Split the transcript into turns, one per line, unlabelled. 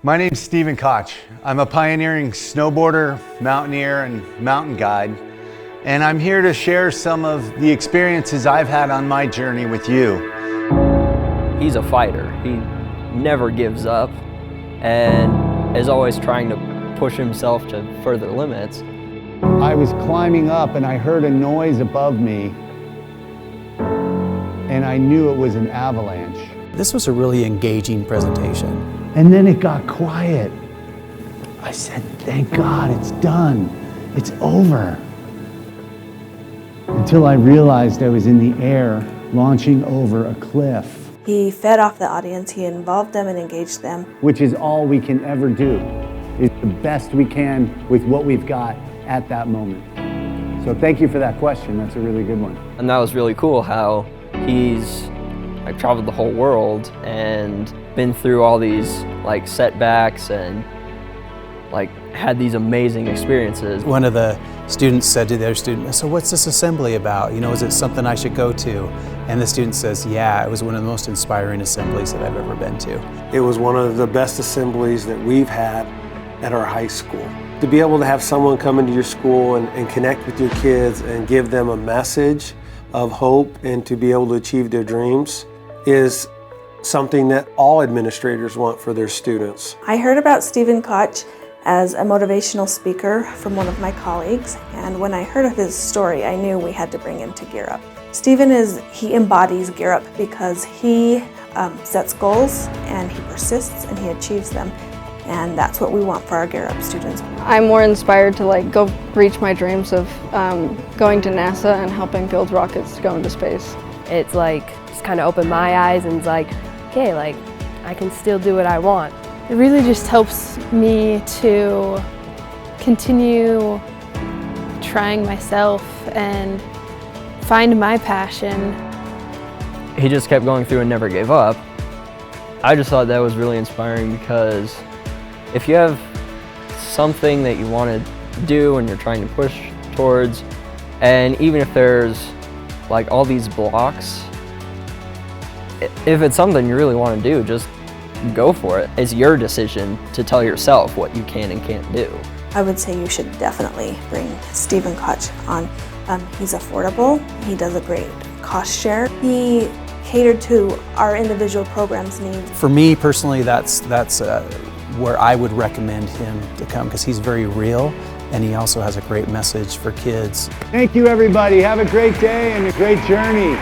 My name's Stephen Koch. I'm a pioneering snowboarder, mountaineer, and mountain guide, and I'm here to share some of the experiences I've had on my journey with you.
He's a fighter. He never gives up and is always trying to push himself to further limits.
I was climbing up and I heard a noise above me, and I knew it was an avalanche.
This was a really engaging presentation.
And then it got quiet. I said, thank God, it's done. It's over. Until I realized I was in the air, launching over a cliff.
He fed off the audience, he involved them and engaged them.
Which is all we can ever do, is the best we can with what we've got at that moment. So thank you for that question, that's a really good one.
And that was really cool how he's traveled the whole world and been through all these setbacks and had these amazing experiences.
One of the students said to the other student, "So what's this assembly about? Is it something I should go to?" And the student says, "Yeah, it was one of the most inspiring assemblies that I've ever been to."
It was one of the best assemblies that we've had at our high school. To be able to have someone come into your school and connect with your kids and give them a message of hope and to be able to achieve their dreams is something that all administrators want for their students.
I heard about Stephen Koch as a motivational speaker from one of my colleagues, and when I heard of his story, I knew we had to bring him to Gear Up. Stephen he embodies Gear Up because he sets goals and he persists and he achieves them, and that's what we want for our Gear Up students.
I'm more inspired to go reach my dreams of going to NASA and helping build rockets to go into space.
It's just kind of opened my eyes and it's okay, I can still do what I want.
It really just helps me to continue trying myself and find my passion.
He just kept going through and never gave up. I just thought that was really inspiring because if you have something that you want to do and you're trying to push towards, and even if there's all these blocks, if it's something you really want to do, just go for it. It's your decision to tell yourself what you can and can't do.
I would say you should definitely bring Stephen Koch on. He's affordable, he does a great cost share. He catered to our individual program's needs.
For me personally, that's where I would recommend him to come because he's very real and he also has a great message for kids.
Thank you everybody, have a great day and a great journey.